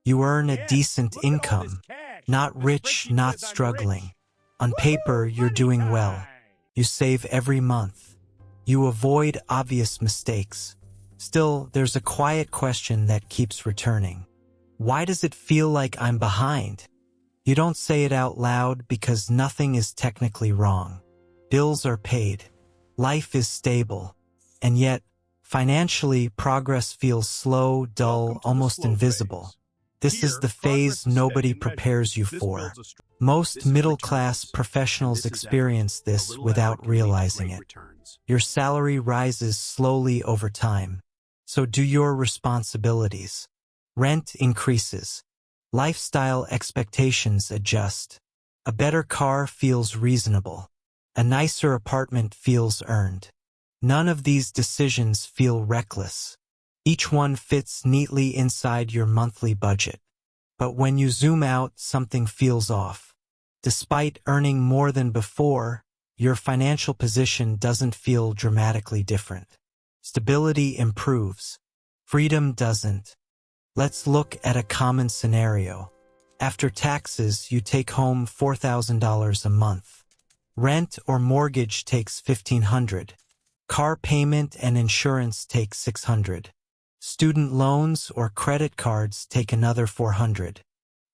You earn a decent income. Not rich, not struggling. On paper, you're doing well. You save every month. You avoid obvious mistakes. Still, there's a quiet question that keeps returning. Why does it feel like I'm behind? You don't say it out loud because nothing is technically wrong. Bills are paid. Life is stable. And yet, financially, progress feels slow, dull, almost invisible. This is the phase nobody prepares you for. Most middle-class professionals experience this without realizing it. Your salary rises slowly over time. So do your responsibilities. Rent increases. Lifestyle expectations adjust. A better car feels reasonable. A nicer apartment feels earned. None of these decisions feel reckless. Each one fits neatly inside your monthly budget. But when you zoom out, something feels off. Despite earning more than before, your financial position doesn't feel dramatically different. Stability improves. Freedom doesn't. Let's look at a common scenario. After taxes, you take home $4,000 a month. Rent or mortgage takes $1,500. Car payment and insurance take $600. Student loans or credit cards take another $400.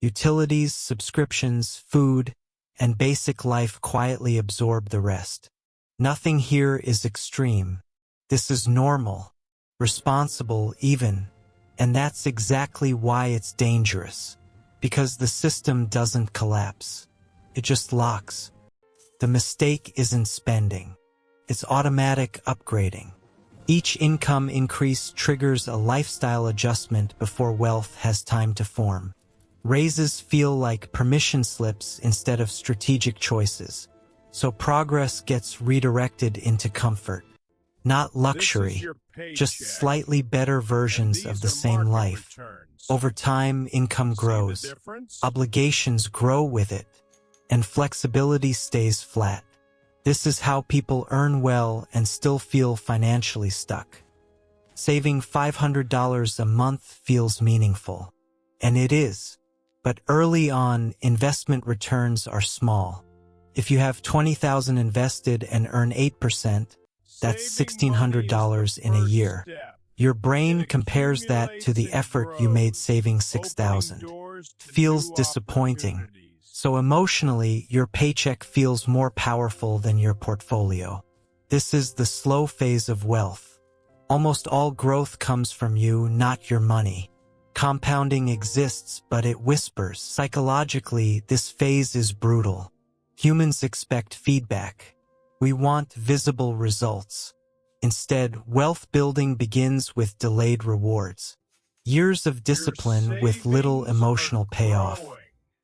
Utilities, subscriptions, food, and basic life quietly absorb the rest. Nothing here is extreme. This is normal, responsible even, and that's exactly why it's dangerous. Because the system doesn't collapse. It just locks. The mistake isn't spending. It's automatic upgrading. Each income increase triggers a lifestyle adjustment before wealth has time to form. Raises feel like permission slips instead of strategic choices. So progress gets redirected into comfort. Not luxury, just slightly better versions of the same life. Over time, income grows. Obligations grow with it. And flexibility stays flat. This is how people earn well and still feel financially stuck. Saving $500 a month feels meaningful. And it is. But early on, investment returns are small. If you have $20,000 invested and earn 8%, that's $1,600 in a year. Your brain compares that to the effort you made saving $6,000. Feels disappointing. So emotionally, your paycheck feels more powerful than your portfolio. This is the slow phase of wealth. Almost all growth comes from you, not your money. Compounding exists, but it whispers. Psychologically, this phase is brutal. Humans expect feedback. We want visible results. Instead, wealth building begins with delayed rewards. Years of discipline with little emotional payoff.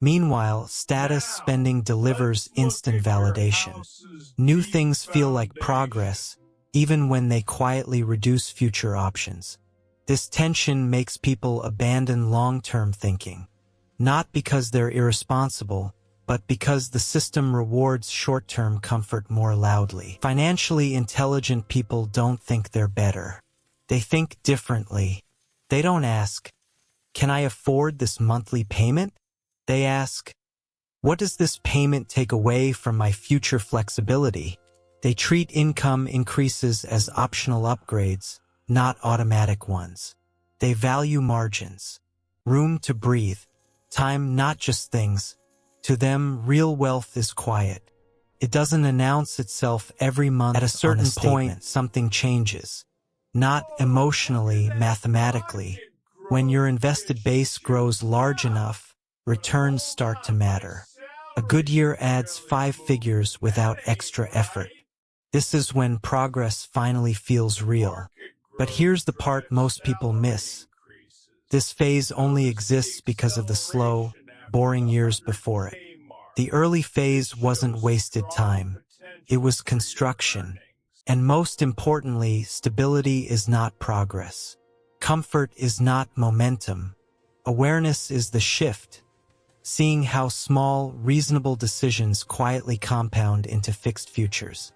Meanwhile, status spending delivers instant validation. New things feel like progress, even when they quietly reduce future options. This tension makes people abandon long-term thinking. Not because they're irresponsible, but because the system rewards short-term comfort more loudly. Financially intelligent people don't think they're better. They think differently. They don't ask, "Can I afford this monthly payment?" They ask, "What does this payment take away from my future flexibility?" They treat income increases as optional upgrades, not automatic ones. They value margins, room to breathe, time, not just things. To them, real wealth is quiet. It doesn't announce itself every month. At a certain point, something changes. Not emotionally, mathematically. When your invested base grows large enough, returns start to matter. A good year adds 5 figures without extra effort. This is when progress finally feels real. But here's the part most people miss. This phase only exists because of the slow, boring years before it. The early phase wasn't wasted time. It was construction. And most importantly, stability is not progress. Comfort is not momentum. Awareness is the shift. Seeing how small, reasonable decisions quietly compound into fixed futures.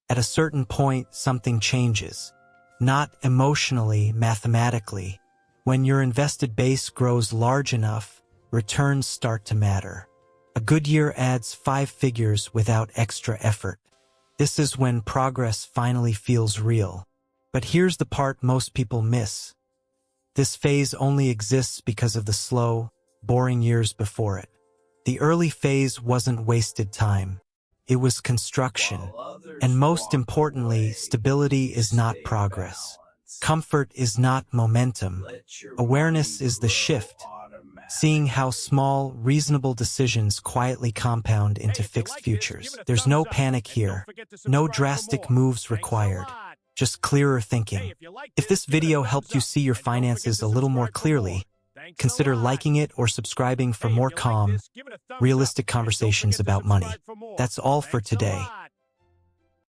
At a certain point, something changes. Not emotionally, mathematically. When your invested base grows large enough, returns start to matter. A good year adds 5 figures without extra effort. This is when progress finally feels real. But here's the part most people miss. This phase only exists because of the slow, boring years before it. The early phase wasn't wasted time. It was construction. And most importantly, stability is not progress. Comfort is not momentum. Awareness is the shift. Seeing how small, reasonable decisions quietly compound into fixed futures. There's no panic here. No drastic moves required. Just clearer thinking. If this video helped you see your finances a little more clearly, consider liking it or subscribing for more calm, realistic conversations about money. That's all for today.